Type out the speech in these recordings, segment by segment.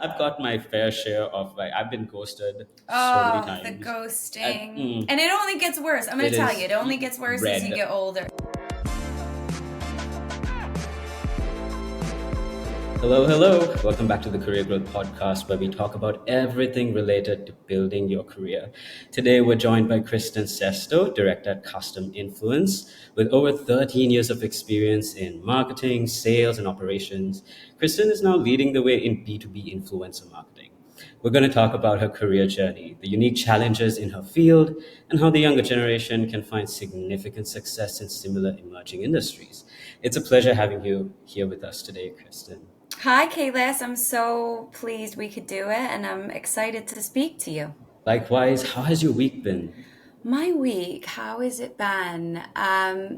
I've got my fair share of like I've been ghosted so many Oh, the times. ghosting. And it only gets worse. I'm going It to tell you, is it only gets worse as you red. get older. Hello, hello. Welcome back to the Career Growth Podcast, where we talk about everything related to building your career. Today, we're joined by Kristen Sesto, Director at Custom Influence. With over 13 years of experience in marketing, sales, and operations, Kristen is now leading the way in B2B influencer marketing. We're going to talk about her career journey, the unique challenges in her field, and how the younger generation can find significant success in similar emerging industries. It's a pleasure having you here with us today, Kristen. Hi, Kaylis. I'm so pleased we could do it, and I'm excited to speak to you. Likewise, how has your week been? My week, how has it been?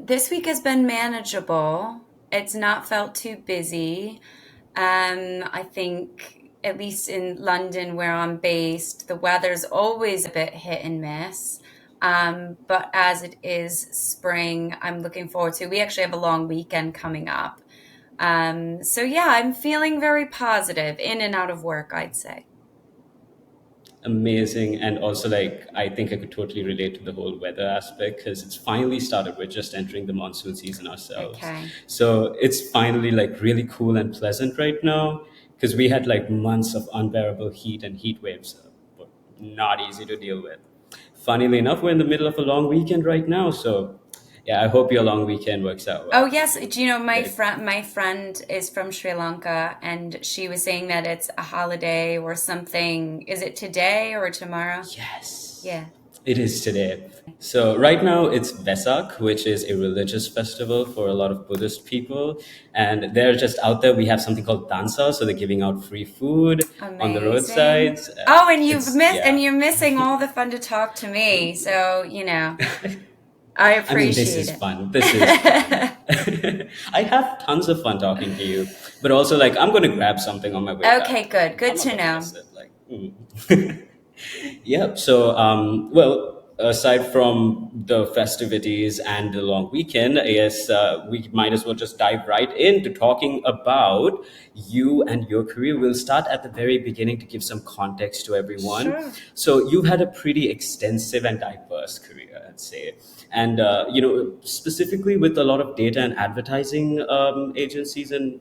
This week has been manageable. It's not felt too busy. I think, at least in London, where I'm based, the weather's always a bit hit and miss. But as it is spring, I'm looking forward to. We actually have a long weekend coming up. So yeah, I'm feeling very positive in and out of work, I'd say. Amazing. And also, like, I think I could totally relate to the whole weather aspect because it's finally started. We're just entering the monsoon season ourselves. Okay. So it's finally like really cool and pleasant right now because we had like months of unbearable heat and heat waves, but not easy to deal with. Funnily enough, we're in the middle of a long weekend right now. So yeah, I hope your long weekend works out Oh well for yes, you. do you know my Like, friend is from Sri Lanka and she was saying that it's a holiday or something. Is it today or tomorrow? yes, Yeah. it is today. So right now it's Vesak, which is a religious festival for a lot of Buddhist people, and they're just out there. We have something called dansa, so they're giving out free food on the Amazing. roadsides. Oh, and you've It's missed and yeah. you're missing all the fun to talk to me. So, I I mean, this appreciate is it. fun. This is fun. I have tons of fun talking to you, but also like I'm gonna grab something on my way Okay, back. good. Good I'm not to gonna know. miss it. Like, Yep. So, well, aside from the festivities and the long weekend, I guess we might as well just dive right into talking about you and your career. We'll start at the very beginning to give some context to everyone. Sure. So, you've had a pretty extensive and diverse career, I'd say. And, specifically with a lot of data and advertising agencies and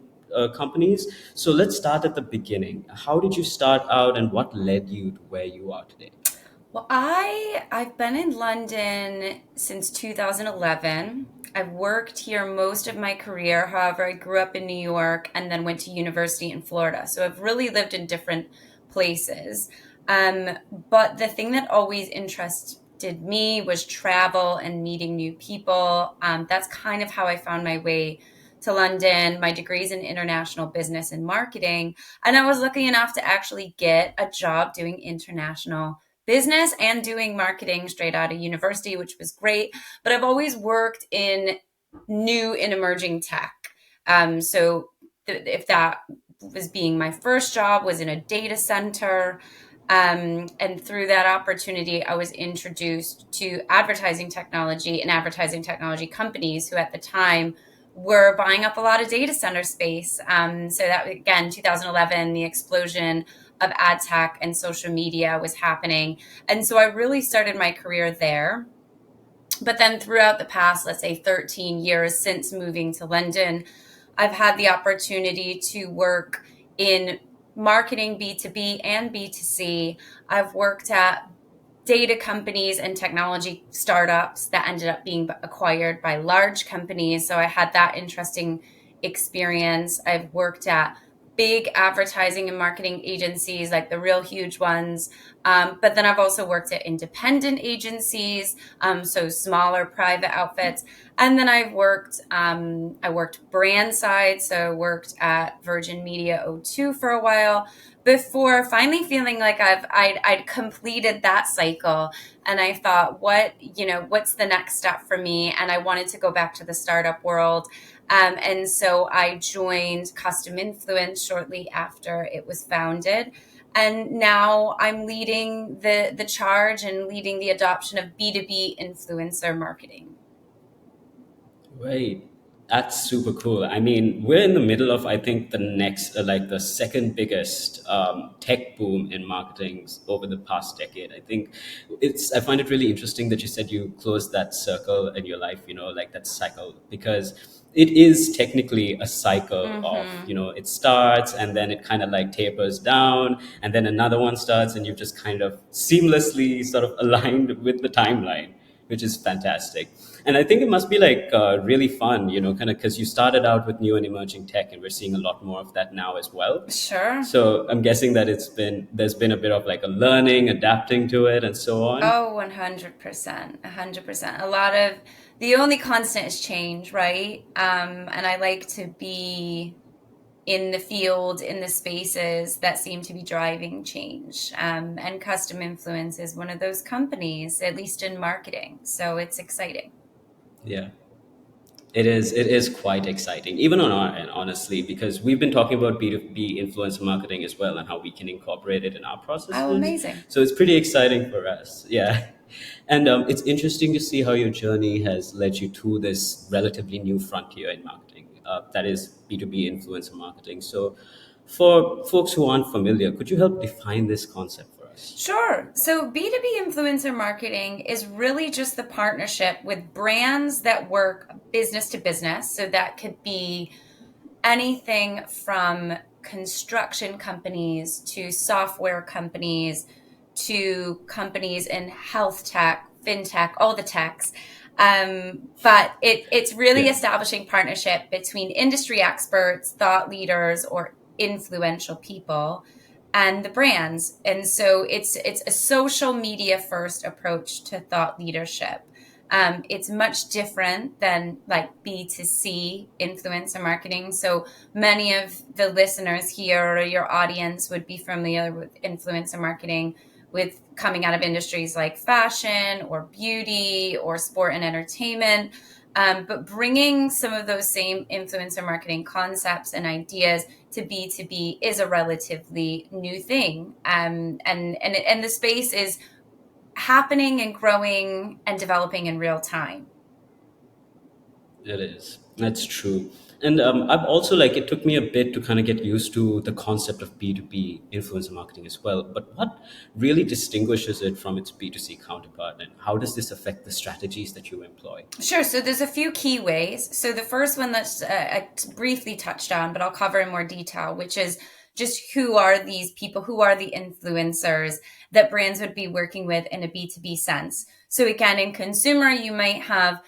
companies. So let's start at the beginning. How did you start out and what led you to where you are today? Well, I've been in London since 2011. I've worked here most of my career. However, I grew up in New York and then went to university in Florida. So I've really lived in different places. But the thing that always interested me was travel and meeting new people. That's kind of how I found my way to London. My degree's in international business and marketing. And I was lucky enough to actually get a job doing international business and doing marketing straight out of university, which was great. But I've always worked in new and emerging tech. If that was being my first job, was in a data center. And through that opportunity, I was introduced to advertising technology and advertising technology companies who at the time were buying up a lot of data center space. So that again, 2011, the explosion of ad tech and social media was happening. And so I really started my career there. But then throughout the past, let's say 13 years since moving to London, I've had the opportunity to work in marketing B2B and B2C. I've worked at data companies and technology startups that ended up being acquired by large companies. So I had that interesting experience. I've worked at big advertising and marketing agencies, like the real huge ones. But then I've also worked at independent agencies, so smaller private outfits. And then I worked brand side. So I worked at Virgin Media O2 for a while before finally feeling like I'd completed that cycle. And I thought, what's the next step for me? And I wanted to go back to the startup world. And so I joined Custom Influence shortly after it was founded. And now I'm leading the charge and leading the adoption of B2B influencer marketing. Right. That's super cool. I mean, we're in the middle of, I think, the next, like the second biggest tech boom in marketing over the past decade. I think I find it really interesting that you said you closed that circle in your life, like that cycle, because it is technically a cycle of, Mm-hmm. it starts and then it kind of like tapers down and then another one starts and you've just kind of seamlessly sort of aligned with the timeline, which is fantastic. And I think it must be like really fun, kind of because you started out with new and emerging tech, and we're seeing a lot more of that now as well. Sure. So I'm guessing that there's been a bit of like a learning, adapting to it, and so on. Oh, 100%. 100%. A lot of the only constant is change, right? And I like to be in the field, in the spaces that seem to be driving change. And Custom Influence is one of those companies, at least in marketing. So it's exciting. Yeah. It is quite exciting, even on our end, honestly, because we've been talking about B2B influencer marketing as well and how we can incorporate it in our Oh, processes. amazing. So it's pretty exciting for us. Yeah. And it's interesting to see how your journey has led you to this relatively new frontier in marketing, that is B2B influencer marketing. So for folks who aren't familiar, could you help define this concept for us? Sure. So B2B influencer marketing is really just the partnership with brands that work business to business. So that could be anything from construction companies to software companies to companies in health tech, fintech, all the techs. But it's really Yeah. establishing partnership between industry experts, thought leaders, or influential people and the brands. And so it's a social media first approach to thought leadership. It's much different than like B2C influencer marketing. So many of the listeners here or your audience would be familiar with influencer marketing with coming out of industries like fashion or beauty or sport and entertainment. But bringing some of those same influencer marketing concepts and ideas to B2B is a relatively new thing. And the space is happening and growing and developing in real time. It is. That's true. And I've also like it took me a bit to kind of get used to the concept of B2B influencer marketing as well. But what really distinguishes it from its B2C counterpart, and how does this affect the strategies that you employ? Sure. So there's a few key ways. So the first one that's I briefly touched on, but I'll cover in more detail, which is just who are these people? Who are the influencers that brands would be working with in a B2B sense? So again, in consumer, you might have,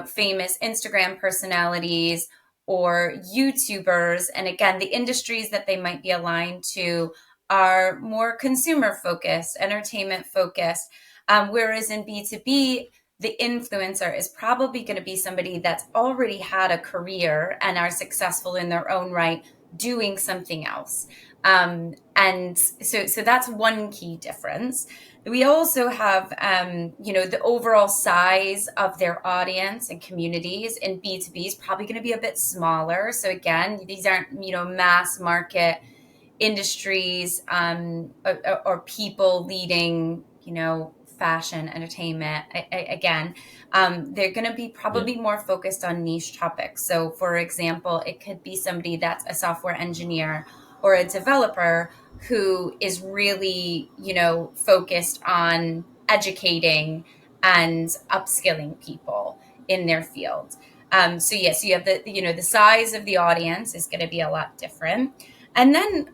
famous Instagram personalities or YouTubers. And again, the industries that they might be aligned to are more consumer focused, entertainment focused. Whereas in B2B, the influencer is probably going to be somebody that's already had a career and are successful in their own right doing something else. And so that's one key difference. We also have, the overall size of their audience and communities in B2B is probably going to be a bit smaller. So again, these aren't, mass market industries, or people leading, fashion, entertainment. Again, they're going to be Yeah. probably more focused on niche topics. So, for example, it could be somebody that's a software engineer or a developer who is really, focused on educating and upskilling people in their field. So yes, you have the size of the audience is going to be a lot different. And then,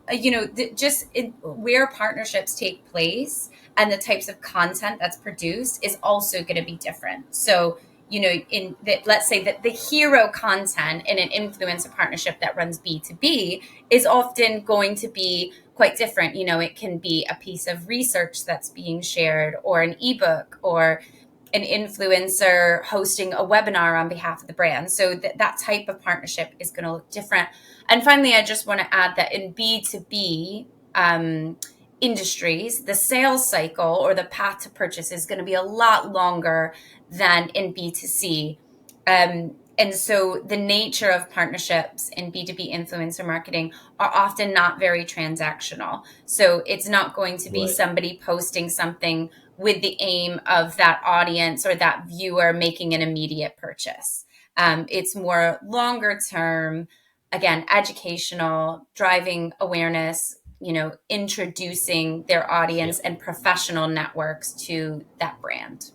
where partnerships take place and the types of content that's produced is also going to be different. So, in that, let's say that the hero content in an influencer partnership that runs B2B is often going to be quite different. It can be a piece of research that's being shared, or an ebook, or an influencer hosting a webinar on behalf of the brand. So that type of partnership is going to look different. And finally, I just want to add that in B2B industries, the sales cycle or the path to purchase is going to be a lot longer than in B2C. And so the nature of partnerships in B2B influencer marketing are often not very transactional. So it's not going to be Right. somebody posting something with the aim of that audience or that viewer making an immediate purchase. It's more longer term, again, educational, driving awareness, introducing their Yeah. audience and professional networks to that brand.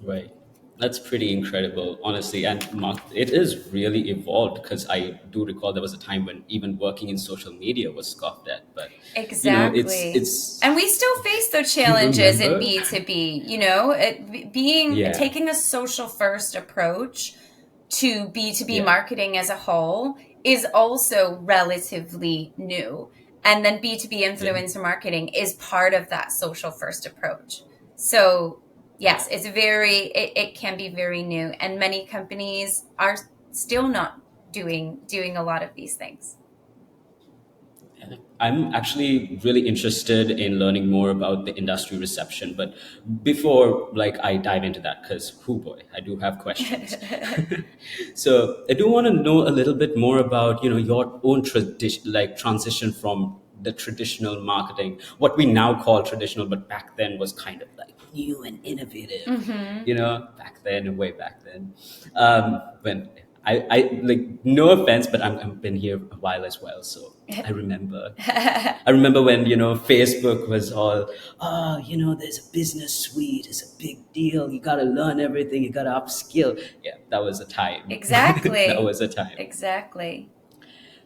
Right. That's pretty incredible, honestly. And Mark, it is really evolved because I do recall there was a time when even working in social media was scoffed at. But Exactly. And we still face those do you challenges in remember? B2B, Yeah. taking a social first approach to B2B Yeah. marketing as a whole is also relatively new. And then B2B Yeah. influencer marketing is part of that social first approach. So, Yeah. yes, it can be very new, and many companies are still not doing a lot of these things. I'm actually really interested in learning more about the industry reception, but before I dive into that, because who boy, I do have questions. So I do want to know a little bit more about your own tradition, like transition from the traditional marketing, what we now call traditional, but back then was kind of like new and innovative. Hmm. Back then, way back then, when I like no offense, but I've been here a while as well, so I remember. I remember when Facebook was all, oh, there's a business suite, it's a big deal. You gotta learn everything, you gotta upskill. Yeah, that was a time. That Exactly. was a time. Exactly.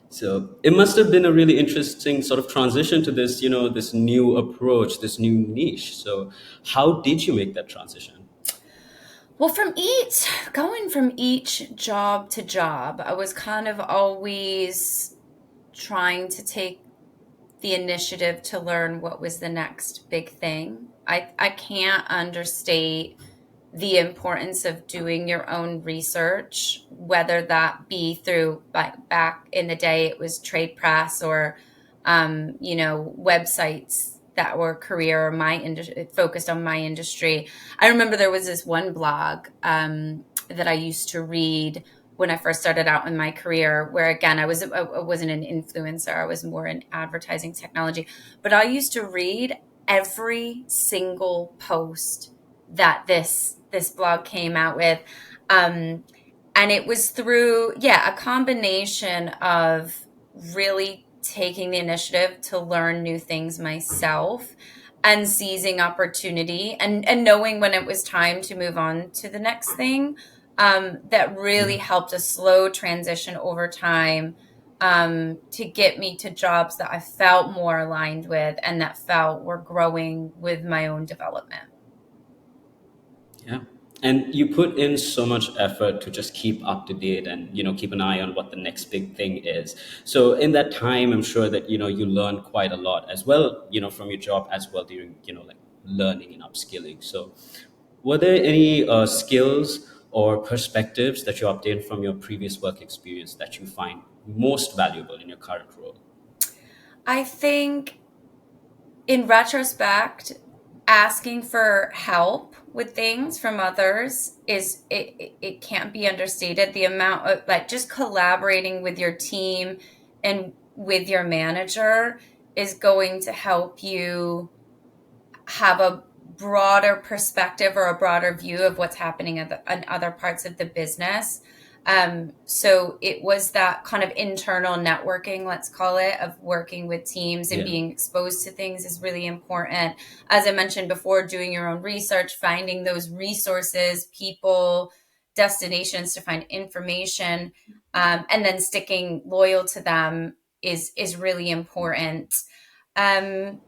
So it must have been a really interesting sort of transition to this new approach, this new niche. So how did you make that transition? Well, going from each job to job, I was kind of always trying to take the initiative to learn what was the next big thing. I can't understate the importance of doing your own research, whether that be through, back in the day, it was trade press or, websites that were career or my industry, focused on my industry. I remember there was this one blog that I used to read when I first started out in my career, where again, I wasn't an influencer. I was more in advertising technology, but I used to read every single post that this blog came out with. Um, and it was through, yeah, a combination of really taking the initiative to learn new things myself and seizing opportunity, and knowing when it was time to move on to the next thing. That Yeah. really helped a slow transition over time, to get me to jobs that I felt more aligned with and that felt were growing with my own development. Yeah. And you put in so much effort to just keep up to date and keep an eye on what the next big thing is. So in that time, I'm sure that you learn quite a lot as well, from your job as well during like learning and upskilling. So were there any skills or perspectives that you obtained from your previous work experience that you find most valuable in your current role? I think in retrospect, asking for help with things from others it can't be understated. The amount of, like, just collaborating with your team and with your manager is going to help you have a broader perspective or a broader view of what's happening in other parts of the business. So it was that kind of internal networking, let's call it, of working with teams and Yeah. being exposed to things is really important. As I mentioned before, doing your own research, finding those resources, people, destinations to find information, and then sticking loyal to them is really important. Um,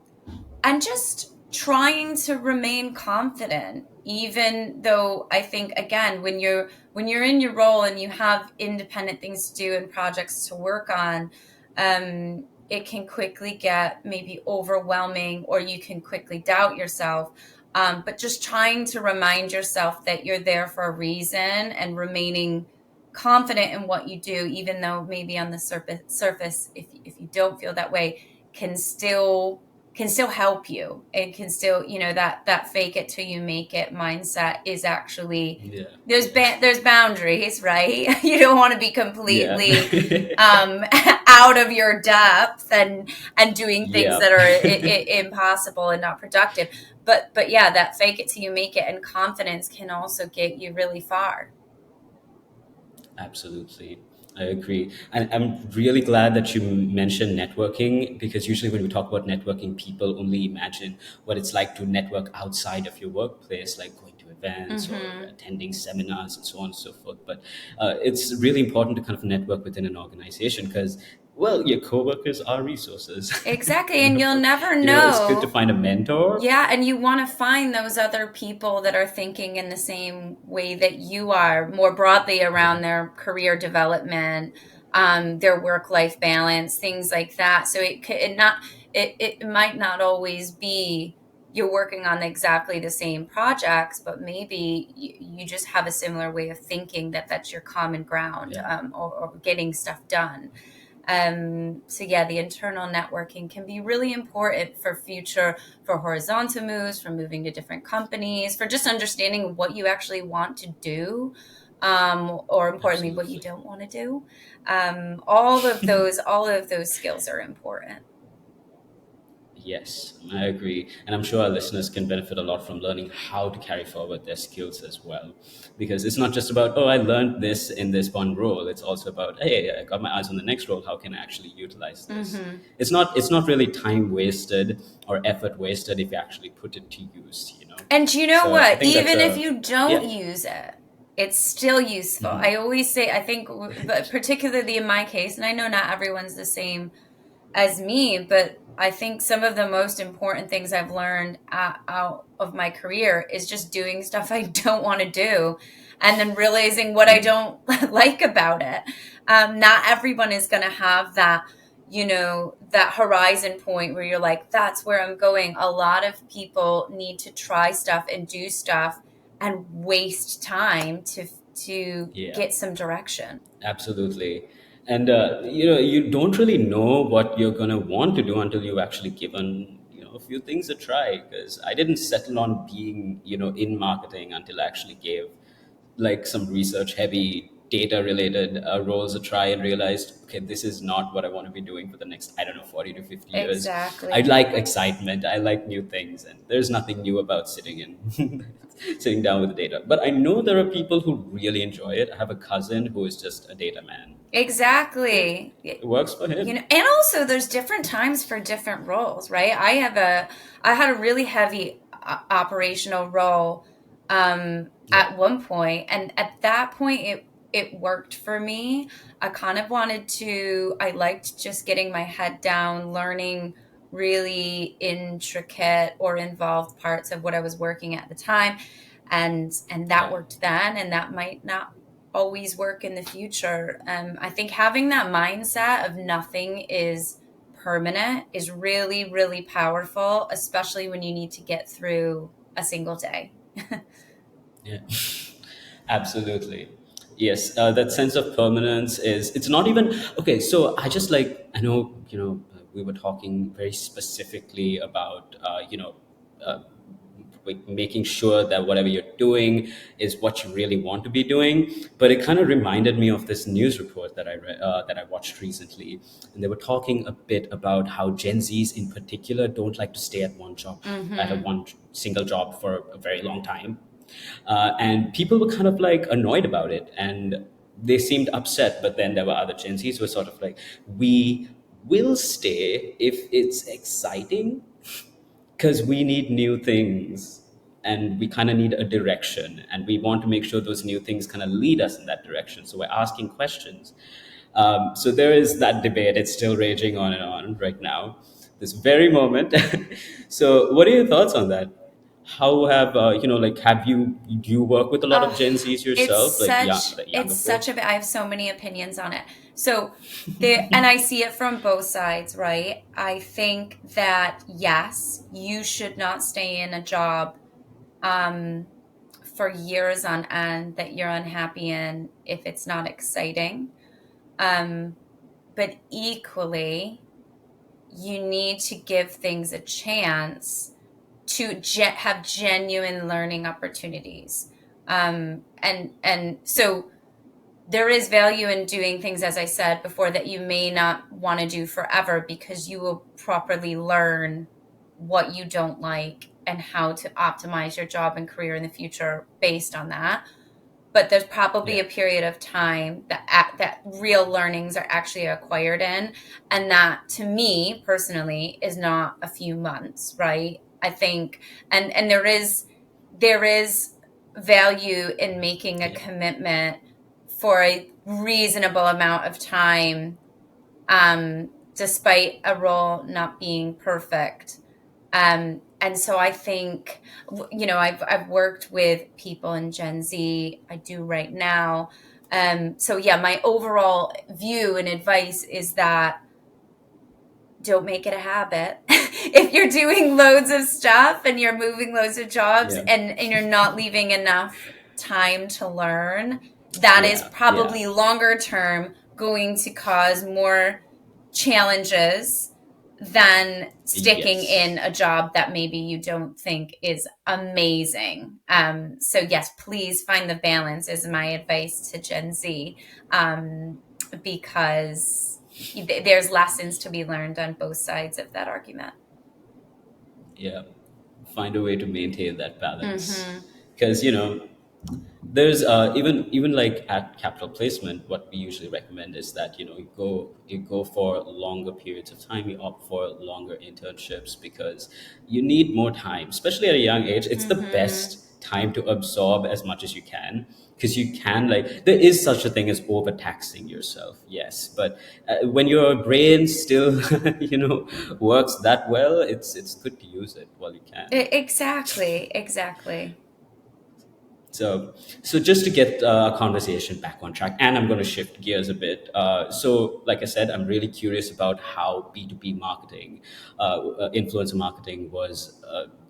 and just trying to remain confident, even though I think, again, when you're in your role and you have independent things to do and projects to work on, it can quickly get maybe overwhelming, or you can quickly doubt yourself. But just trying to remind yourself that you're there for a reason, and remaining confident in what you do, even though maybe on the surface, if you don't feel that way, can still help you. It can still, that fake it till you make it mindset is actually, Yeah. there's boundaries, right? You don't want to be Yeah. completely out of your depth and doing things Yeah. that are impossible and not productive. But yeah, that fake it till you make it and confidence can also get you really far. Absolutely. I agree. And I'm really glad that you mentioned networking because usually when we talk about networking, people only imagine what it's like to network outside of your workplace, like going to events or Mm-hmm. attending seminars and so on and so forth. But it's really important to kind of network within an organization because, well, your coworkers are resources. Exactly. And you'll never It's good to know. find a mentor. Yeah, and you want to find those other people that are thinking in the same way that you are, more broadly Yeah. around their career development, their work-life balance, things like that. So it might not always be you're working on exactly the same projects, but maybe you just have a similar way of thinking that's your common ground, Yeah. or getting stuff done. So yeah, the internal networking can be really important for horizontal moves, for moving to different companies, for just understanding what you actually want to do, or importantly, what you Absolutely. don't want to do. All of those skills are important. Yes, I agree. And I'm sure our listeners can benefit a lot from learning how to carry forward their skills as well. Because it's not just about, oh, I learned this in this one role. It's also about, hey, I got my eyes on the next role. How can I actually utilize this? Hmm. It's not really time wasted or effort wasted if you actually put it to use. And you know So I what? think that's Even if a, you don't yeah. use it, it's still useful. Mhm. I always say, I think, but particularly in my case, and I know not everyone's the same as me, but I think some of the most important things I've learned out of my career is just doing stuff I don't want to do and then realizing what I don't like about it. Not everyone is going to have that, that horizon point where you're like, that's where I'm going. A lot of people need to try stuff and do stuff and waste time to Yeah. get some direction. Absolutely. And you don't really know what you're gonna want to do until you've actually given a few things a try. Because I didn't settle on being in marketing until I actually gave like some research heavy data related roles a try and realized, okay, this is not what I want to be doing for the next, I don't know, 40 to 50 years. I Exactly. like excitement, I like new things, and there's nothing new about sitting in sitting down with the data. But I know there are people who really enjoy it. I have a cousin who is just a data man. It, Exactly. it works for him. And also there's different times for different roles, right? I had a really heavy operational role Yeah. at one point, and at that point it worked for me. I liked just getting my head down, learning really intricate or involved parts of what I was working at the time, and that Yeah. worked then, and that might not always work in the future. I think having that mindset of nothing is permanent is really, really powerful, especially when you need to get through a single day. Yeah. Absolutely. Yes, that sense of permanence is, it's not even, okay, so I just like, I know, we were talking very specifically about, uh, like making sure that whatever you're doing is what you really want to be doing. But it kind of reminded me of this news report that I read, that I watched recently, and they were talking a bit about how Gen Zs in particular don't like to stay at one job, at a Mm-hmm. one single job for a very long time, and people were kind of like annoyed about it and they seemed upset. But then there were other Gen Zs who were sort of like, we will stay if it's exciting because we need new things and we kind of need a direction and we want to make sure those new things kind of lead us in that direction. So we're asking questions. So there is that debate. It's still raging on and on right now, this very moment. So what are your thoughts on that? How have like, have you, do you work with a lot of Oh, Gen Zs it's yourself, like such the it's younger such folks? a I have so many opinions on it. So there, and I see it from both sides, right? I think that yes, you should not stay in a job um for years on end that you're unhappy in if it's not exciting. Um, but equally, you need to give things a chance to have genuine learning opportunities. And so there is value in doing things, as I said before, that you may not want to do forever because you will properly learn what you don't like and how to optimize your job and career in the future based on that. but there's probably Yeah. a period of time that real learnings are actually acquired in, and that to me personally is not a few months, right? I think, and there is value in making a Yeah. commitment for a reasonable amount of time, despite a role not being perfect. And so I think, I've worked with people in Gen Z. I do right now. So yeah, my overall view and advice is that don't make it a habit. If you're doing loads of stuff and you're moving loads of jobs, Yeah. and you're not leaving enough time to learn, that is Yeah. Yeah. probably longer term going to cause more challenges than sticking in Yes. a job that maybe you don't think is amazing. So yes, please find the balance is my advice to Gen Z, because there's lessons to be learned on both sides of that argument. Yeah. Find a way to maintain that balance, Mm-hmm. because there's even like at capital placement, what we usually recommend is that you go for longer periods of time, you opt for longer internships, because you need more time, especially at a young age. It's the Mm-hmm. best time to absorb as much as you can, because you can, like, there is such a thing as overtaxing yourself, yes, but when your brain still works that well, it's good to use it while you can. Exactly, exactly. So just to get a conversation back on track, and I'm going to shift gears a bit. So, like I said, I'm really curious about how B2B marketing, influencer marketing, was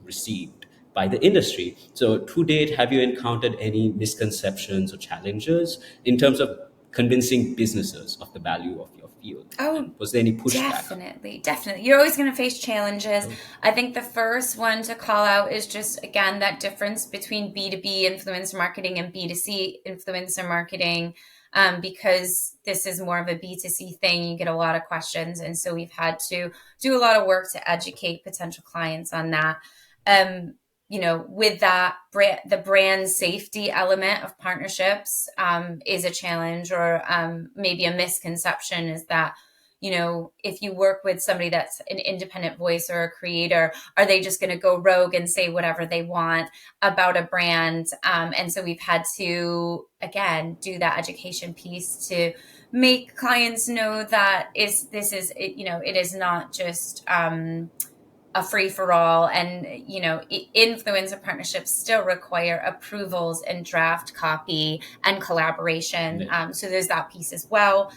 received by the industry. So, to date, have you encountered any misconceptions or challenges in terms of convincing businesses of the value of your field? Oh, And was there any pushback? definitely, definitely. You're always going to face challenges. Oh, I think the first one to call out is just, again, that difference between B2B influencer marketing and B2C influencer marketing. Because this is more of a B2C thing, you get a lot of questions. And so we've had to do a lot of work to educate potential clients on that. Um, with that the brand safety element of partnerships, is a challenge, or maybe a misconception is that, if you work with somebody that's an independent voice or a creator, are they just going to go rogue and say whatever they want about a brand? And so we've had to, again, do that education piece to make clients know that it is not just a free for all. And, influencer partnerships still require approvals and draft copy and collaboration. yeah. So there's that piece as well.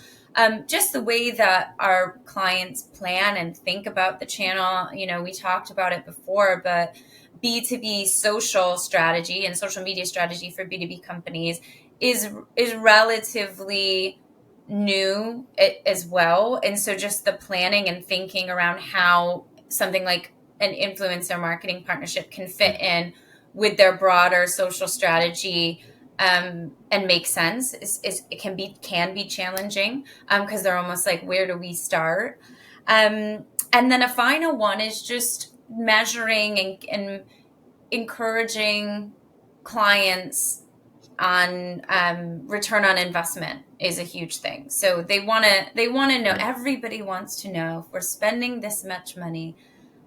Just the way that our clients plan and think about the channel, we talked about it before, but B2B social strategy and social media strategy for B2B companies is relatively new as well. And so just the planning and thinking around how something like an influencer marketing partnership can Yeah. fit in with their broader social strategy, and make sense is it can be challenging, because they're almost like, where do we start? And then a final one is just measuring and encouraging clients on, return on investment is a huge thing. So they want to know. Yeah. Everybody wants to know, if we're spending this much money,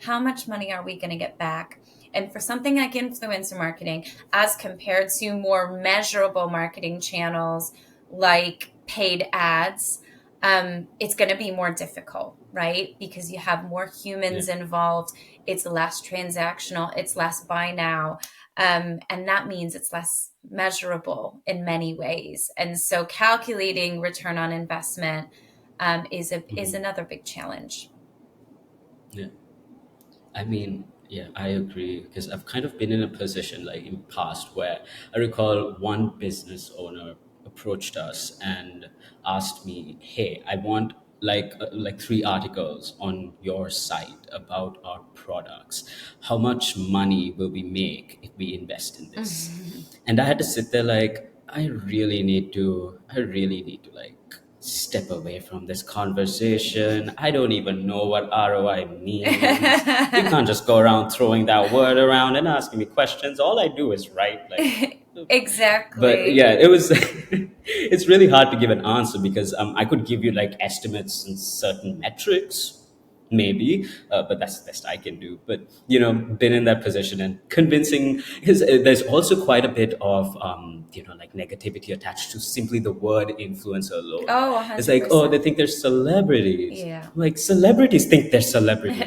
how much money are we going to get back? And for something like influencer marketing, as compared to more measurable marketing channels like paid ads, it's going to be more difficult, right? Because you have more Yeah. humans involved. It's less transactional. It's less buy now. And that means it's less measurable in many ways. And so calculating return on investment, is Mhm. another big challenge. Yeah. I mean, yeah, I agree, because I've kind of been in a position like in past where I recall one business owner approached us and asked me, "Hey, I want like three articles on your site about our products. How much money will we make if we invest in this?" And I had to sit there like, I really need to like step away from this conversation. I don't even know what ROI means. You can't just go around throwing that word around and asking me questions. All I do is write like But Exactly. yeah, it was it's really hard to give an answer because I could give you like estimates and certain metrics maybe, but that's the best I can do. But been in that position and convincing, because there's also quite a bit of like negativity attached to simply the word influencer alone. Oh, It's like, oh, they 100%. think they're celebrities. Yeah. Like, celebrities think they're celebrities.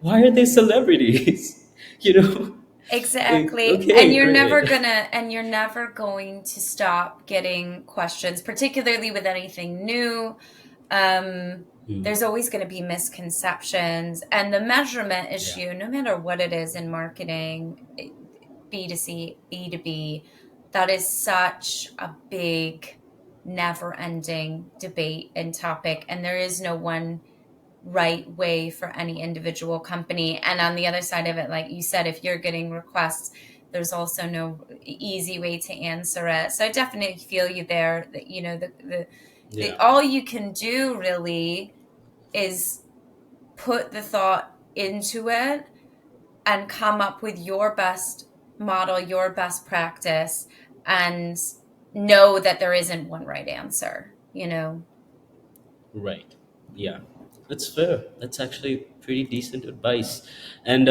Why are they celebrities? you know like, Exactly. okay, great. And you're never going to stop getting questions, particularly with anything new. Mm, There's always going to be misconceptions, and the measurement yeah. issue, no matter what it is in marketing, B2C, B2B, that is such a big, never ending debate and topic. And there is no one right way for any individual company. And on the other side of it, like you said, if you're getting requests, there's also no easy way to answer it. So I definitely feel you there that, the Yeah. all you can do really is put the thought into it and come up with your best model, your best practice, and know that there isn't one right answer. Right. Yeah. That's fair. That's actually pretty decent advice. And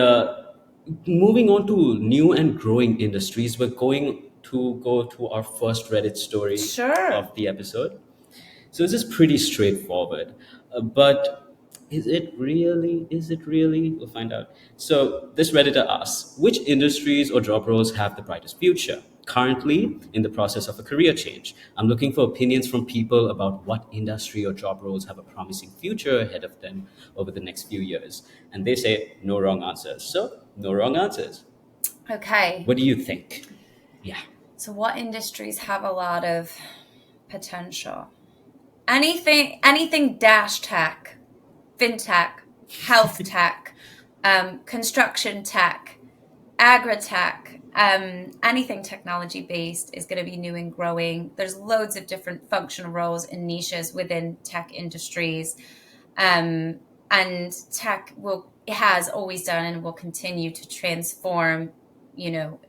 moving on to new and growing industries, we're going to go to our first Reddit story Sure. of the episode. So this is pretty straightforward. But is it really? Is it really? We'll find out. So this Redditor asks, which industries or job roles have the brightest future? Currently in the process of a career change. I'm looking for opinions from people about what industry or job roles have a promising future ahead of them over the next few years. And they say no wrong answers. So no wrong answers. Okay. What do you think? Yeah. So, what industries have a lot of potential? Anything dash tech, fintech, health tech, construction tech, agri-tech, anything technology based is going to be new and growing. There's loads of different functional roles and niches within tech industries, and tech will has always done and will continue to transform,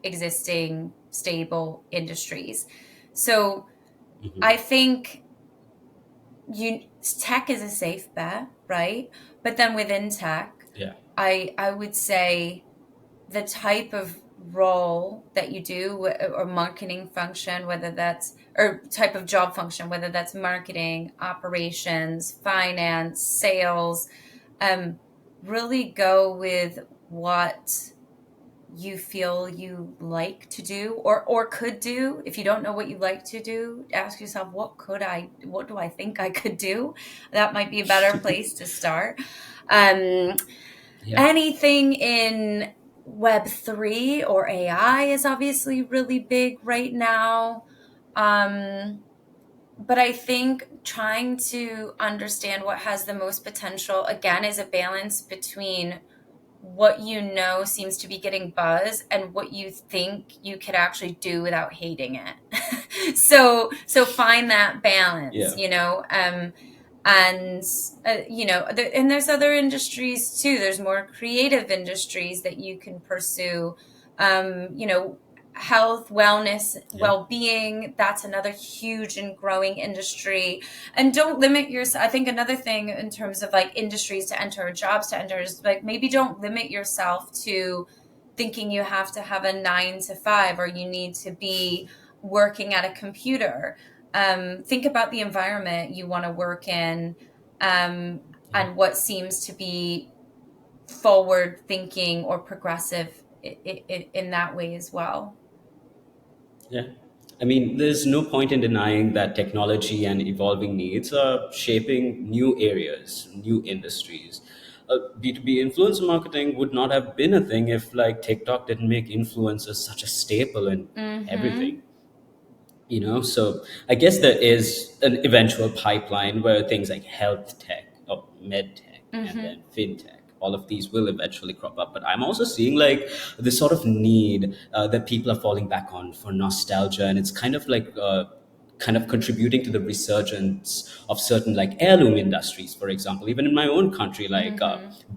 existing stable industries. So Hmm. I think you tech is a safe bet, right? But then within tech, Yeah. I would say the type of role that you do, or marketing function, whether that's or type of job function, whether that's marketing, operations, finance, sales, um, really go with what you feel you like to do or could do. If you don't know what you like to do, ask yourself, what do I think I could do? That might be a better place to start. um, Yeah. Anything in Web3 or AI is obviously really big right now. But I think trying to understand what has the most potential, again, is a balance between what seems to be getting buzz and what you think you could actually do without hating it. So find that balance, Yeah. and and there's other industries too. There's more creative industries that you can pursue. Health, wellness, Yeah. well-being, that's another huge and growing industry. And don't limit yourself. I think another thing in terms of like industries to enter or jobs to enter is like, maybe don't limit yourself to thinking you have to have a 9 to 5 or you need to be working at a computer. Think about the environment you want to work in, Yeah. and what seems to be forward thinking or progressive in that way as well. Yeah. I mean, there's no point in denying that technology and evolving needs are shaping new areas, new industries. B2B influencer marketing would not have been a thing if, like, TikTok didn't make influencers such a staple in Mm-hmm. everything. So I guess there is an eventual pipeline where things like health tech or med tech and Mm-hmm. then fintech, all of these will eventually crop up. But I'm also seeing like this sort of need that people are falling back on for nostalgia, and it's kind of like kind of contributing to the resurgence of certain like heirloom industries, for example, even in my own country, like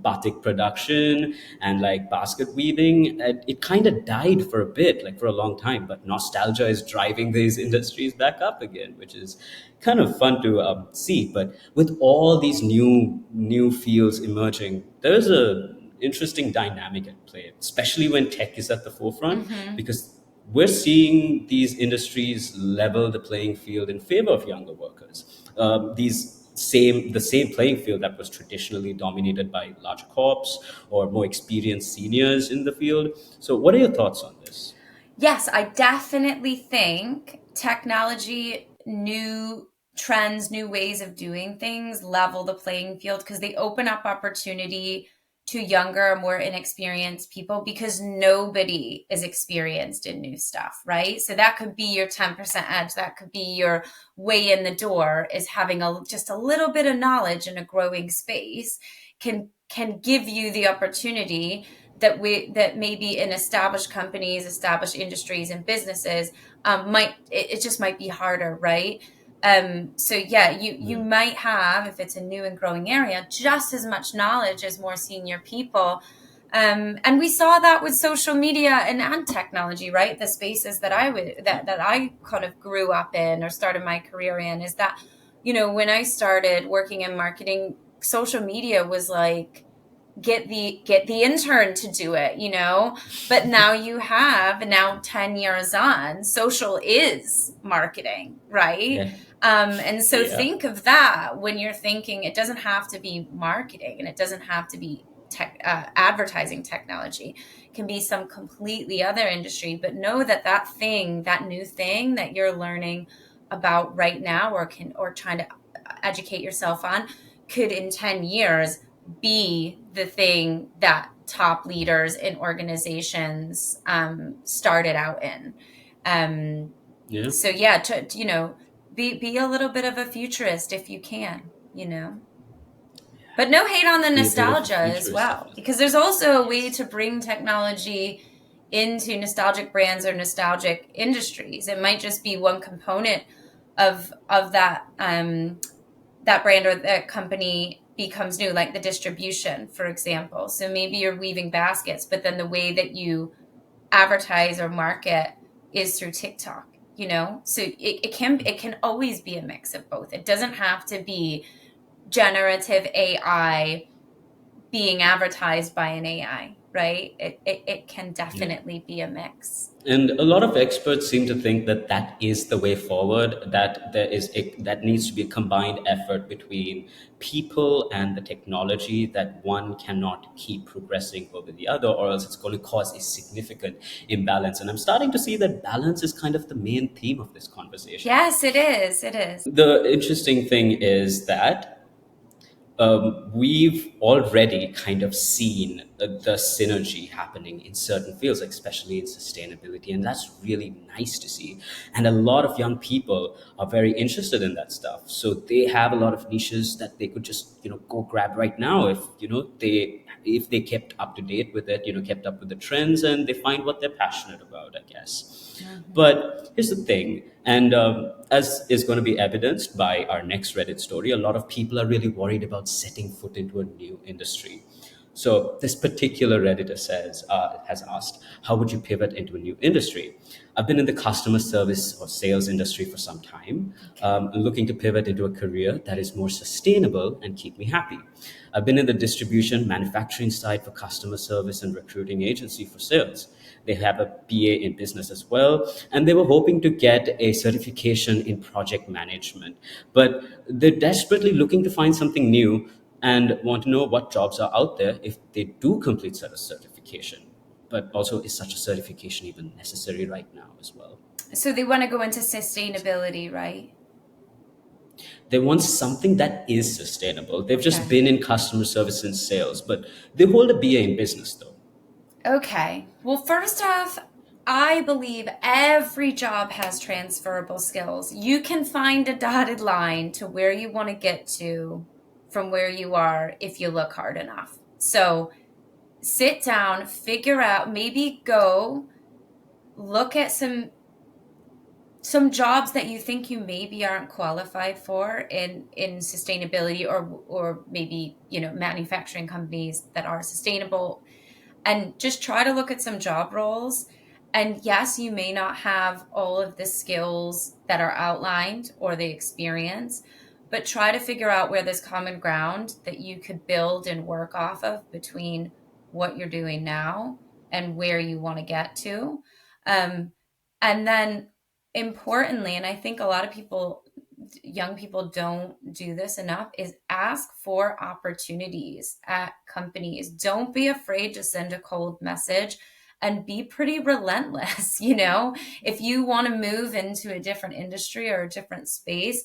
batik production and like basket weaving. It kind of died for a bit, like for a long time, but nostalgia is driving these industries back up again, which is kind of fun to see. But with all these new fields emerging, there's a interesting dynamic at play, especially when tech is at the forefront, Mm-hmm. because we're seeing these industries level the playing field in favor of younger workers. The same playing field that was traditionally dominated by large corps or more experienced seniors in the field. So, what are your thoughts on this? Yes, I definitely think technology, new trends, new ways of doing things level the playing field because they open up opportunity to younger, more inexperienced people because nobody is experienced in new stuff, right? So that could be your 10% edge. That could be your way in the door is having just a little bit of knowledge in a growing space can give you the opportunity that maybe in established companies, established industries, and businesses might it just might be harder, right? So yeah, you Yeah. might have, if it's a new and growing area, just as much knowledge as more senior people. And we saw that with social media and technology, right? The spaces that I kind of grew up in or started my career in is that, when I started working in marketing, social media was like get the intern to do it. But now 10 years on, social is marketing, right? Yeah. And so Yeah. think of that when you're thinking it doesn't have to be marketing and it doesn't have to be advertising technology. It can be some completely other industry, but know that new thing that you're learning about right now or trying to educate yourself on could in 10 years be the thing that top leaders in organizations started out in. Um, Yeah. so yeah, be a little bit of a futurist if you can. But no hate on the Be a bit of a nostalgia as futurist, well, definitely. because there's also a way Yes. to bring technology into nostalgic brands or nostalgic industries. It might just be one component of that brand or that company becomes new, like the distribution, for example. So maybe you're weaving baskets, but then the way that you advertise or market is through TikTok. So it can always be a mix of both. It doesn't have to be generative AI being advertised by an AI, right? It can Yeah. definitely be a mix. And a lot of experts seem to think that that is the way forward, that that needs to be a combined effort between people and the technology, that one cannot keep progressing over the other, or else it's going to cause a significant imbalance. And I'm starting to see that balance is kind of the main theme of this conversation. Yes, it is. It is. The interesting thing is that we've already kind of seen the synergy happening in certain fields, like especially in sustainability, and that's really nice to see. And a lot of young people are very interested in that stuff, so they have a lot of niches that they could just go grab right now if they kept up to date with it, kept up with the trends, and they find what they're passionate about, I guess. Mhm. But here's the thing, and as is going to be evidenced by our next Reddit story, a lot of people are really worried about setting foot into a new industry. So this particular Redditor has asked, how would you pivot into a new industry? I've been in the customer service or sales industry for some time, Okay. looking to pivot into a career that is more sustainable and keep me happy. I've been in the distribution manufacturing side for customer service and recruiting agency for sales. They have a BA in business as well, and they were hoping to get a certification in project management. But they're desperately looking to find something new and want to know what jobs are out there if they do complete such a certification. But also, is such a certification even necessary right now as well? So they want to go into sustainability, right? They want something that is sustainable. They've just Okay. been in customer service and sales, but they hold a BA in business though. Okay. Well, first off, I believe every job has transferable skills. You can find a dotted line to where you want to get to from where you are if you look hard enough. So sit down, figure out, maybe go look at some some jobs that you think you maybe aren't qualified for in sustainability, or maybe, manufacturing companies that are sustainable, and just try to look at some job roles. And yes, you may not have all of the skills that are outlined or the experience, but try to figure out where there's common ground that you could build and work off of between what you're doing now and where you want to get to. Um, and then, importantly, and I think a lot of people, young people, don't do this enough, is ask for opportunities at companies. Don't be afraid to send a cold message, and be pretty relentless. If you want to move into a different industry or a different space,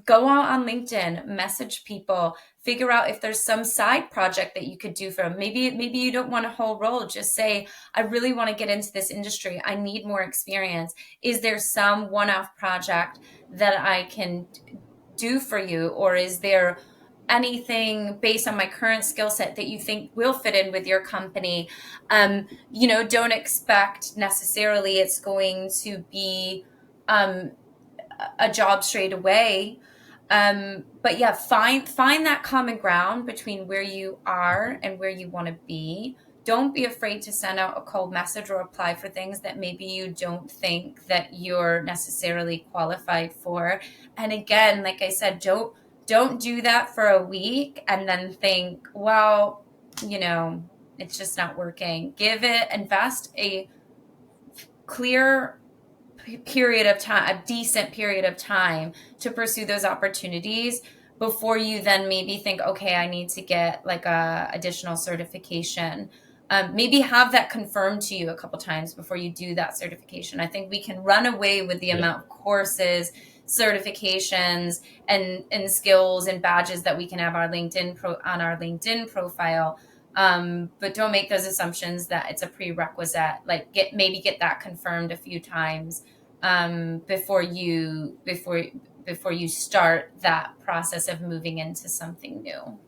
go out on LinkedIn, message people, figure out if there's some side project that you could do for them. Maybe you don't want a whole role. Just say, I really want to get into this industry. I need more experience. Is there some one-off project that I can do for you? Or is there anything based on my current skill set that you think will fit in with your company? Don't expect necessarily it's going to be um, a job straight away. But yeah, find that common ground between where you are and where you want to be. Don't be afraid to send out a cold message or apply for things that maybe you don't think that you're necessarily qualified for. And again, like I said, don't do that for a week and then think, well, it's just not working. Invest a clear period of time, a decent period of time, to pursue those opportunities before you then maybe think, okay, I need to get like a additional certification. Maybe have that confirmed to you a couple times before you do that certification. I think we can run away with the Yeah, amount of courses, certifications, and skills and badges that we can have on our LinkedIn profile. But don't make those assumptions that it's a prerequisite. Like, get that confirmed a few times before you start that process of moving into something new.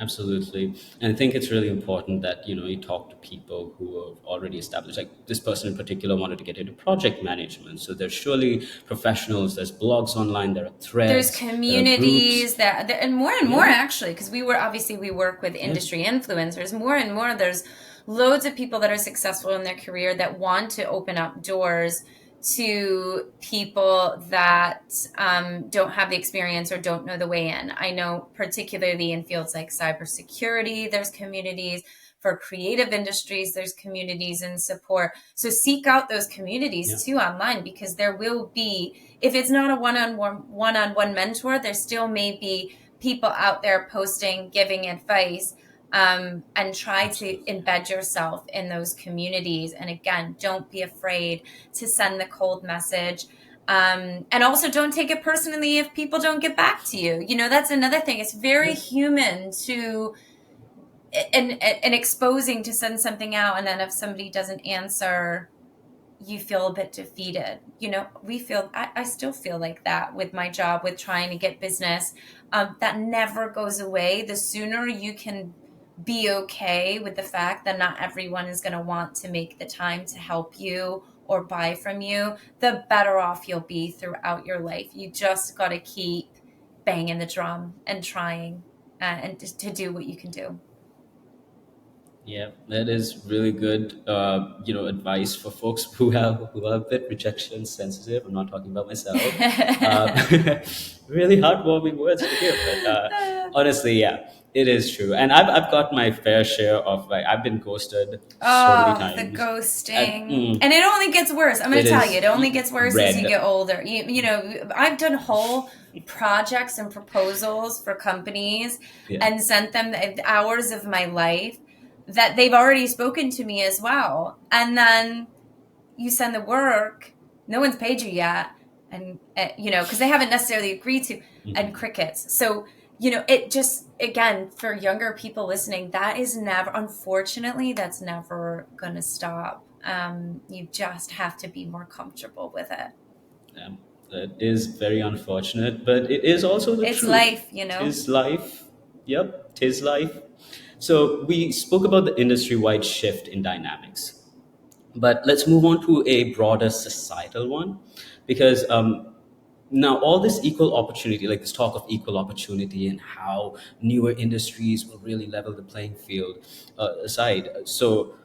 absolutely. And I think it's really important that, you talk to people who are already established. Like this person in particular wanted to get into project management. So there's surely professionals, there's blogs online, there are There's threads, there are communities groups. and more Yeah. actually, because we work with Yeah. industry influencers more and more. There's loads of people that are successful in their career that want to open up doors to people that don't have the experience or don't know the way in. I know, particularly in fields like cybersecurity, there's communities. For creative industries, there's communities and support. So seek out those Yeah. communities too online, because there will be, if it's not a one-on-one mentor, there still may be people out there posting, giving advice. And try to Absolutely. embed yourself in those communities. And again, don't be afraid to send the cold message. And also, don't take it personally if people don't get back to you. That's another thing. It's very Yeah. human to and exposing to send something out, and then if somebody doesn't answer, you feel a bit defeated. I still feel like that with my job, with trying to get business. That never goes away. The sooner you can be okay with the fact that not everyone is going to want to make the time to help you or buy from you, the better off you'll be throughout your life. You just got to keep banging the drum and trying, and to do what you can do. Yeah, that is really good, advice for folks who are a bit rejection sensitive. I'm not talking about myself. Uh, really heartwarming words to hear, but honestly, yeah, it is true. And I've got my fair share of, like, I've been ghosted so many Oh, the times. ghosting. And it only gets worse. I'm going It to tell you, it is only gets worse as you red. get older. I've done whole projects and proposals for companies Yeah, and sent them the hours of my life that they've already spoken to me as well. And then you send the work, no one's paid you yet, and because they haven't necessarily agreed to, and crickets. So it just, again, for younger people listening, that is never, unfortunately, that's never gonna stop. You just have to be more comfortable with it. yeah, that is very unfortunate, but it is also the It's truth. life. Tis life. Yep, tis life. So we spoke about the industry-wide shift in dynamics. But let's move on to a broader societal one, because now all this equal opportunity, like this talk of equal opportunity and how newer industries will really level the playing field aside. So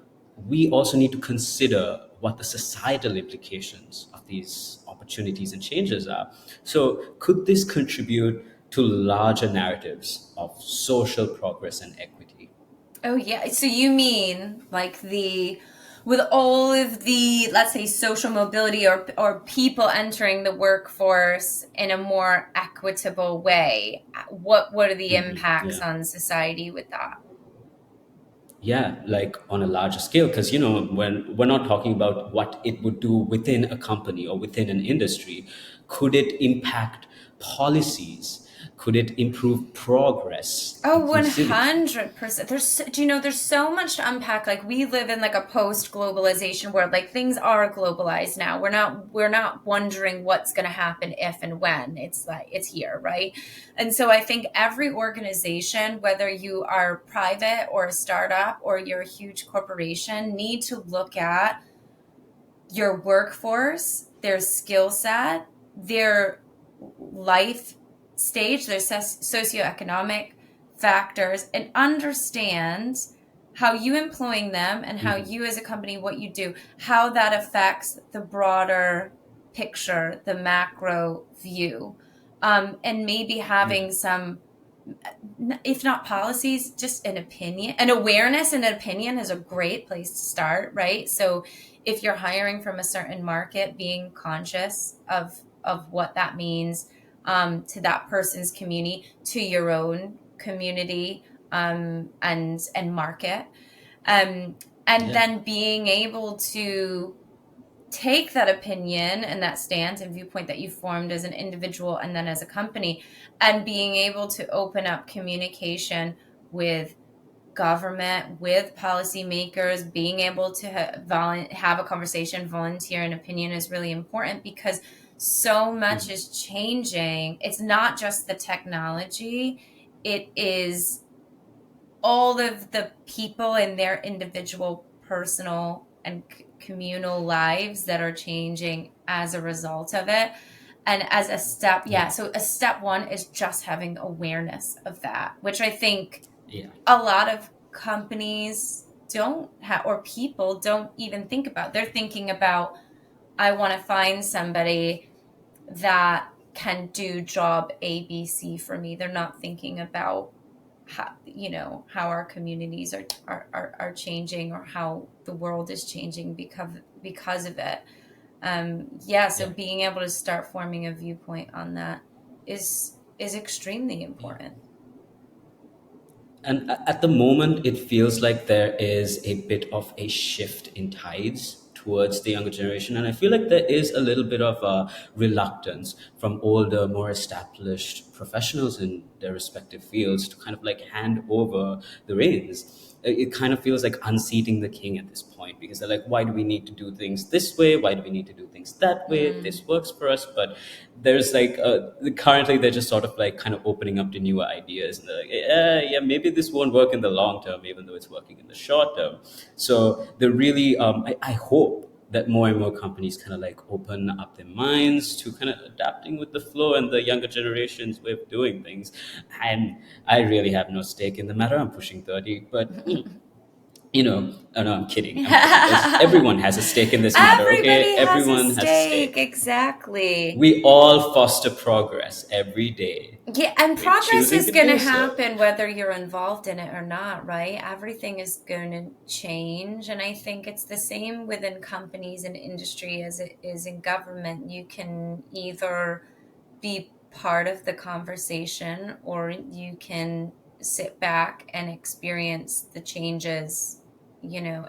we also need to consider what the societal implications of these opportunities and changes are. So could this contribute to larger narratives of social progress and equity? Oh yeah. So you mean like the with all of the, let's say, social mobility, or people entering the workforce in a more equitable way, what are the impacts Yeah. on society with that? Yeah, like on a larger scale, because when we're not talking about what it would do within a company or within an industry, could it impact policies? Could it improve progress, Oh, inclusivity? 100%. Do you know, there's so much to unpack. Like, we live in like a post-globalization world. Like, things are globalized now. We're not wondering what's going to happen if and when. It's like it's here, right? And so I think every organization, whether you are private or a startup or you're a huge corporation, need to look at your workforce, their skill set, their life stage, their socioeconomic factors, and understand how you employing them and how Mhm. you as a company, what you do, how that affects the broader picture, the macro view. And maybe Yeah, having some, if not policies, just an opinion. An awareness and an opinion is a great place to start, right? So if you're hiring from a certain market, being conscious of what that means, to that person's community, to your own community, and market, um, and yeah, then being able to take that opinion and that stance and viewpoint that you formed as an individual and then as a company, and being able to open up communication with government, with policymakers, being able to have a conversation, volunteer an opinion is really important, because so much mhm, is changing. It's not just the technology, it is all of the people in their individual personal and communal lives that are changing as a result of it. And as a step, yeah, yeah, so a step one is just having awareness of that, which I think yeah, a lot of companies don't have, or people don't even think about. They're thinking about, I want to find somebody that can do job ABC for me. They're not thinking about how our communities are changing, or how the world is changing because of it. Yeah, so yeah, being able to start forming a viewpoint on that is extremely yeah. important. And at the moment, it feels like there is a bit of a shift in tides towards the younger generation. And I feel like there is a little bit of a reluctance from older, more established professionals in their respective fields to kind of like hand over the reins. It kind of feels like unseating the king at this point, because they're like, why do we need to do things this way? Why do we need to do things that way? Mm. This works for us. But there's like, currently they're just sort of like kind of opening up to newer ideas. And they're like, yeah, maybe this won't work in the long term, even though it's working in the short term. So they're really, I hope that more and more companies kind of like open up their minds to kind of adapting with the flow and the younger generation's way of doing things. And I really have no stake in the matter. I'm pushing 30, but no, I'm kidding. I'm kidding. Everyone has a stake in this matter, okay? Everybody has a Everyone has a stake, stake. exactly. We all foster progress every day. Yeah, and We're progress choosing is to going to do so. happen whether you're involved in it or not, right? Everything is going to change. And I think it's the same within companies and industry as it is in government. You can either be part of the conversation, or you can sit back and experience the changes,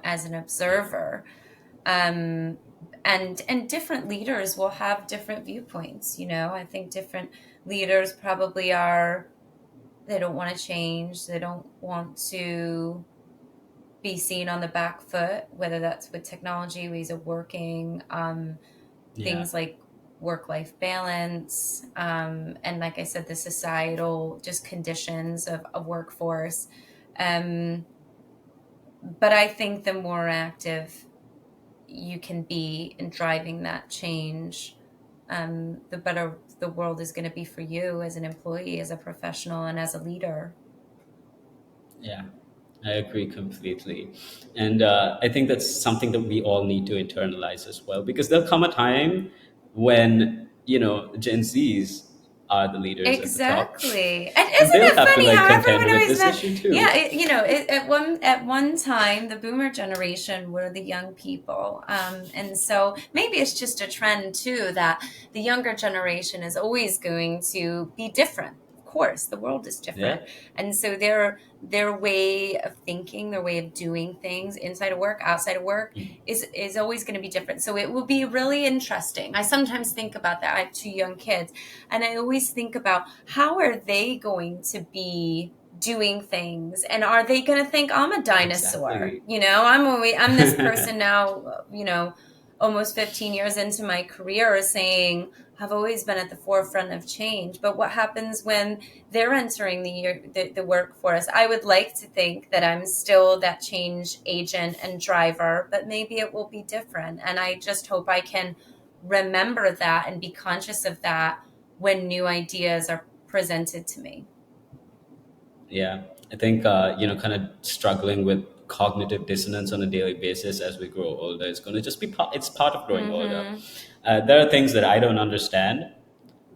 as an observer. um, and different leaders will have different viewpoints. I think different leaders probably are, they don't want to change, they don't want to be seen on the back foot, whether that's with technology, ways of working, Yeah, things like work-life balance, and like I said, the societal just conditions of a workforce. But I think the more active you can be in driving that change, the better the world is going to be for you as an employee, as a professional, and as a leader. Yeah, I agree completely. And I think that's something that we all need to internalize as well, because there'll come a time when, Gen Zs are the leaders at the top, Exactly. And isn't and they'll it have to funny like how contend everyone with always this met? issue Yeah, too. at one time, the boomer generation were the young people. And so maybe it's just a trend too that the younger generation is always going to be different. Of course, the world is Yeah. different. And so their way of thinking, their way of doing things inside of work, outside of work, is always going to be different. So it will be really interesting. I sometimes think about that. I have two young kids, and I always think about how are they going to be doing things, and are they going to think I'm a dinosaur? Exactly. I'm this person now, almost 15 years into my career, saying I've always been at the forefront of change. But what happens when they're entering the workforce? I would like to think that I'm still that change agent and driver, but maybe it will be different. And I just hope I can remember that and be conscious of that when new ideas are presented to me. Yeah, I think kind of struggling with cognitive dissonance on a daily basis as we grow older is going to just be part. It's part of growing older. Mm-hmm. There are things that I don't understand,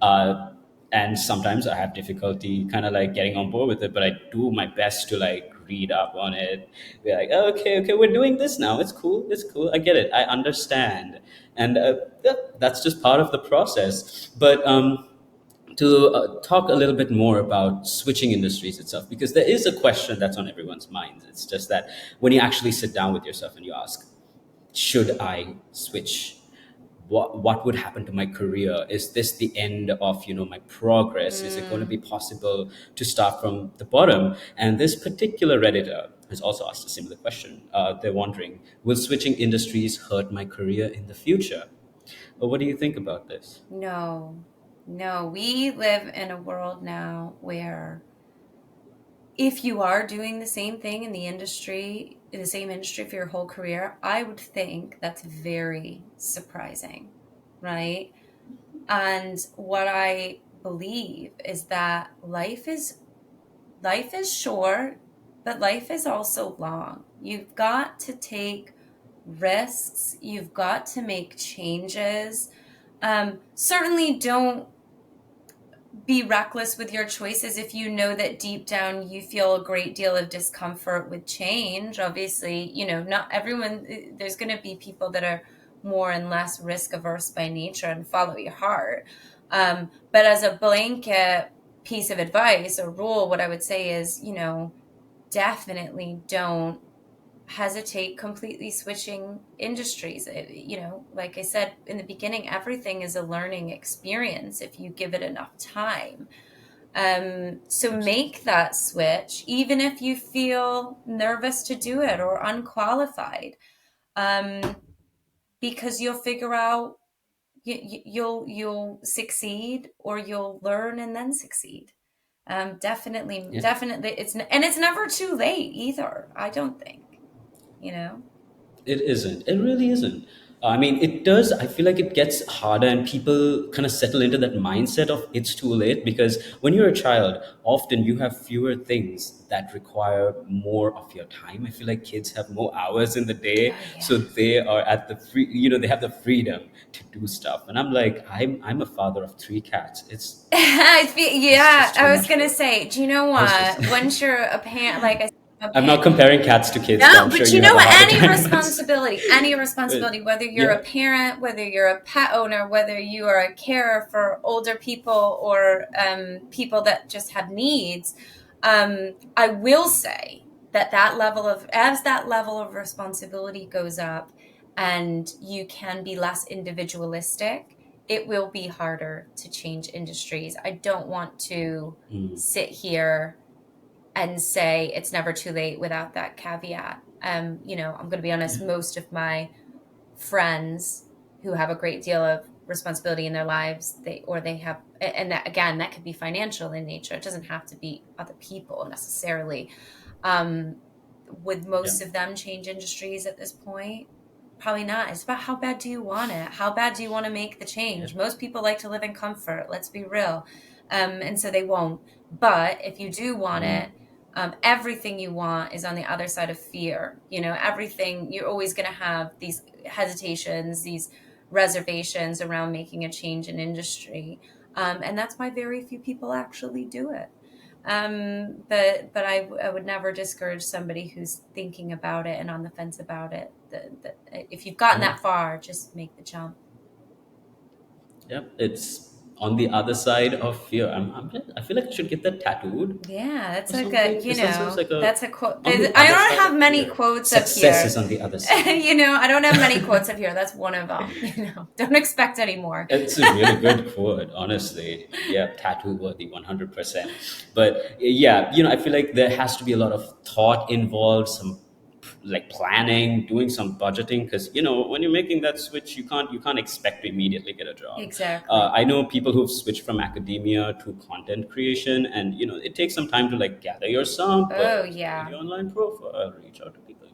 uh, and sometimes I have difficulty kind of like getting on board with it. But I do my best to like read up on it, be like, oh, okay, we're doing this now. It's cool. It's cool. I get it. I understand, and yeah, that's just part of the process. But to talk a little bit more about switching industries itself, because there is a question that's on everyone's minds. It's just that when you actually sit down with yourself and you ask, should I switch? What would happen to my career? Is this the end of my progress? Is it going to be Mm, possible to start from the bottom? And this particular redditor has also asked a similar question. They're wondering, will switching industries hurt my career in the future? Well, what do you think about this? no, no. We live in a world now where if you are doing the same thing in the same industry for your whole career, I would think that's very surprising, right? And what I believe is that life is short, but life is also long. You've got to take risks. You've got to make changes. Certainly don't be reckless with your choices if you know that deep down you feel a great deal of discomfort with change. Obviously, not everyone, there's going to be people that are more and less risk averse by nature and follow your heart. But as a blanket piece of advice or rule, what I would say is, definitely don't hesitate completely switching industries. Like I said in the beginning, everything is a learning experience if you give it enough time. So make Absolutely. that switch, even if you feel nervous to do it or unqualified, um, because you'll figure out you'll succeed, or you'll learn and then succeed. Definitely, Yeah. definitely, it's never too late either. I don't think, you know. It isn't. It really isn't. I mean, it does. I feel like it gets harder, and people kind of settle into that mindset of it's too late, because when you're a child, often you have fewer things that require more of your time. I feel like kids have more hours in the day, Oh yeah. so they are at the free. They have the freedom to do stuff. And I'm like, I'm a father of three cats. It's Yeah, just too I was much gonna work. say, do you know I was just. what? Once you're a parent, like I said, a I'm parent. not comparing cats to kids, but No, I'm sure but you you know have a what? harder Any time. responsibility, any But responsibility, whether you're a yeah. parent, whether you're a pet owner, whether you are a carer for older people, or people that just have needs, I will say that as that level of responsibility goes up, and you can be less individualistic, it will be harder to change industries. I don't want to Mm, sit here and say it's never too late without that caveat. I'm going to be honest, yeah. most of my friends who have a great deal of responsibility in their lives, they have, and that, again, that could be financial in nature. It doesn't have to be other people necessarily. Um, would Yeah. most of them change industries at this point? Probably not. It's about how bad do you want it? How bad do you want to make the Yeah. change? Most people like to live in comfort. Let's be real. And so they won't. But if you do want Mm. it, everything you want is on the other side of fear. Everything, you're always going to have these hesitations, these reservations around making a change in industry. And that's why very few people actually do it. But I would never discourage somebody who's thinking about it and on the fence about it. If you've gotten Yeah. that far, just make the jump. Yep, it's on the other side of fear. I feel like I should get that tattooed Yeah, that's or like a, something. It sounds like a that's a quote. on the I other don't side have of many fear. quotes up Success here. is on the other side. I don't have many quotes up here. That's one of them. Don't expect any more. It's a really good quote, honestly. Yeah, tattoo worthy, 100%. But yeah, I feel like there has to be a lot of thought involved, some like planning, doing some budgeting, because when you're making that switch, you can't expect to immediately get a job. Exactly. I know people who've switched from academia to content creation, and it takes some time to like gather your Oh, samples, build yeah. your online profile, reach out to people.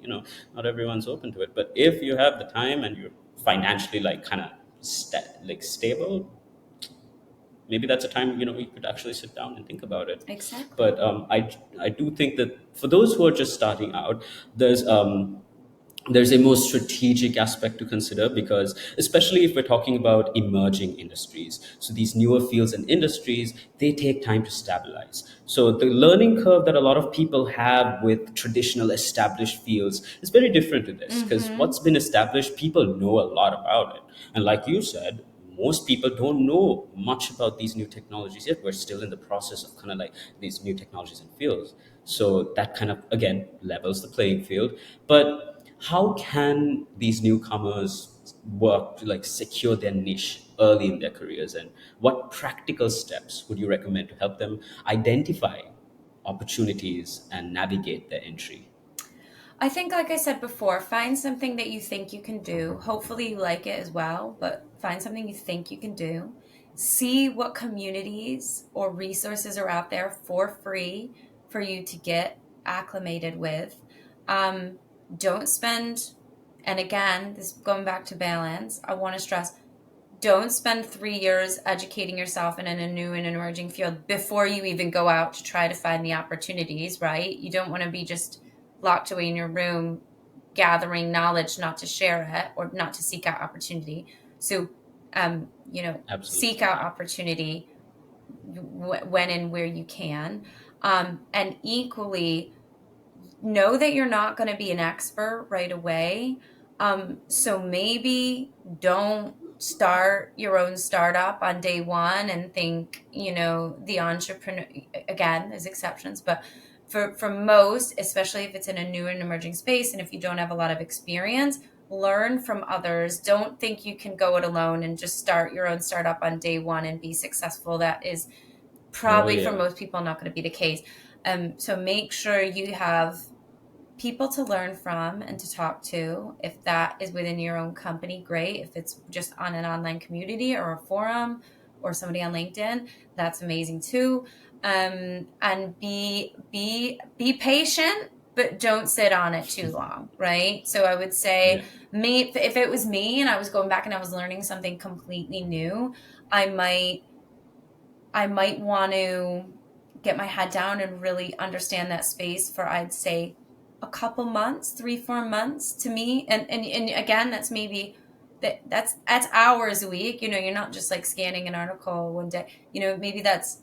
Not everyone's open to it, but if you have the time and you're financially like kind of stable, maybe that's a time you could actually sit down and think about it. Exactly. But I do think that for those who are just starting out, there's a more strategic aspect to consider, because especially if we're talking about emerging industries, so these newer fields and industries, they take time to stabilize. So the learning curve that a lot of people have with traditional established fields is very different to this, because Mm-hmm. what's been established, people know a lot about it. And like you said, most people don't know much about these new technologies yet. We're still in the process of kind of like these new technologies and fields. So that kind of, again, levels the playing field. But how can these newcomers work to like secure their niche early in their careers? And what practical steps would you recommend to help them identify opportunities and navigate their entry? I think, like I said before, find something that you think you can do. Hopefully, you like it as well, but find something you think you can do. See what communities or resources are out there for free for you to get acclimated with. Um, don't spend, and again, this going back to balance, I want to stress, don't spend 3 years educating yourself in a new and emerging field before you even go out to try to find the opportunities, right? You don't want to be just locked away in your room gathering knowledge, not to share it or not to seek out opportunity. So, seek Absolutely, out yeah. opportunity when and where you can. And equally, know that you're not going to be an expert right away. So maybe don't start your own startup on day one and think, the entrepreneur, again, there's exceptions, but for most, especially if it's in a new and emerging space, and if you don't have a lot of experience, learn from others. Don't think you can go it alone and just start your own startup on day one and be successful. That is Oh probably for yeah. most people not going to be the case. So make sure you have people to learn from and to talk to. If that is within your own company, great. If it's just on an online community or a forum or somebody on LinkedIn, that's amazing too. And be patient, but don't sit on it too long, right? So I would say, Yeah. me, if it was me and I was going back and I was learning something completely new, I might want to get my head down and really understand that space for, I'd say, a couple months, 3 4 months to me. And again, that's maybe that's hours a week. You're not just like scanning an article one day. Maybe that's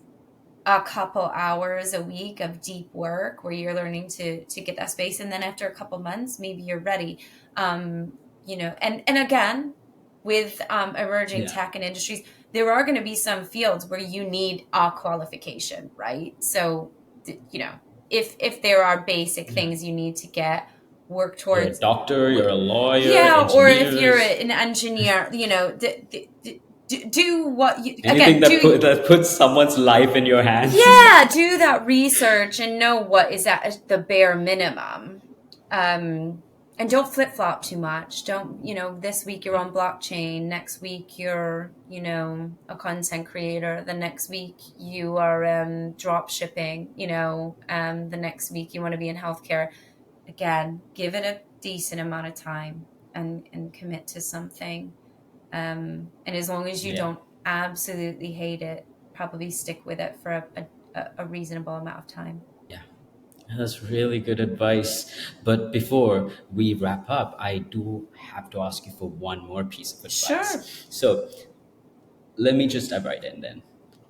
a couple hours a week of deep work where you're learning to get that space, and then after a couple months maybe you're ready. And again, with emerging Yeah. tech and industries, there are going to be some fields where you need a qualification, right? So if there are basic Yeah. things you need to get work You're a towards. doctor, you're a lawyer, Yeah, or if you're engineers, an engineer, do what you, anything again, that puts someone's life in your hands. yeah, do that research and know what is at the bare minimum. And don't flip flop too much. Don't, this week you're Yeah. on blockchain, next week you're, a content creator, the next week you are drop shipping, the next week you want to be in healthcare. Again, give it a decent amount of time. and commit to something. And as long as you Yeah. don't absolutely hate it, probably stick with it for a reasonable amount of time. Yeah. That's really good advice. But before we wrap up, I do have to ask you for one more piece of Sure. advice. So let me just dive right in then.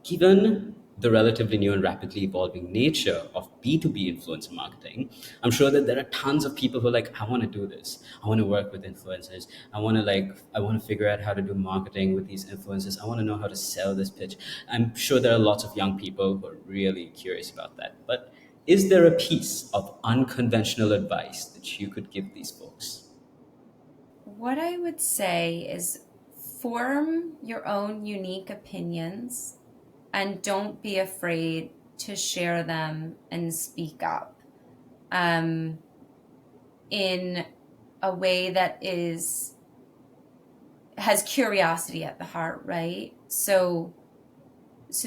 Given the relatively new and rapidly evolving nature of B2B influencer marketing, I'm sure that there are tons of people who are like, I want to do this. I want to work with influencers. I want to figure out how to do marketing with these influencers. I want to know how to sell this pitch. I'm sure there are lots of young people who are really curious about that. But is there a piece of unconventional advice that you could give these folks? What I would say is form your own unique opinions and don't be afraid to share them and speak up, um, in a way that is has curiosity at the heart, right? So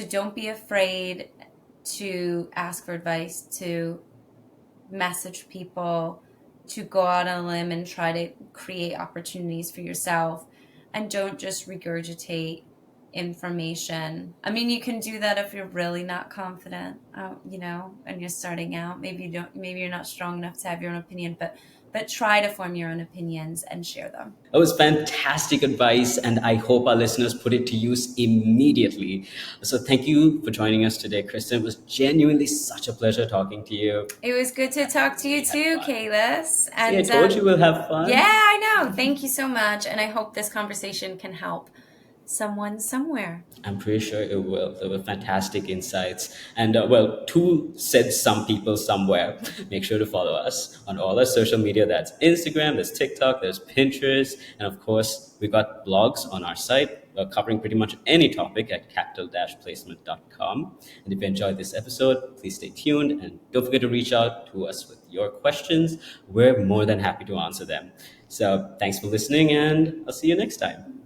don't be afraid to ask for advice, to message people, to go out on a limb and try to create opportunities for yourself, and don't just regurgitate information. I mean, you can do that if you're really not confident, and you're starting out. Maybe you're not strong enough to have your own opinion, but try to form your own opinions and share them. That was fantastic advice, and I hope our listeners put it to use immediately. So, thank you for joining us today, Kristen. It was genuinely such a pleasure talking to you. It was good to talk to you We had too, fun. Kalis. See, I And told you we'll have yeah, fun. I know. Thank you so much. And I hope this conversation can help someone somewhere. I'm pretty sure it will. There were fantastic insights. And well, two said some people somewhere. Make sure to follow us on all our social media. That's Instagram, there's TikTok, there's Pinterest. And of course, we've got blogs on our site covering pretty much any topic at capital-placement.com. And if you enjoyed this episode, please stay tuned and don't forget to reach out to us with your questions. We're more than happy to answer them. So thanks for listening, and I'll see you next time.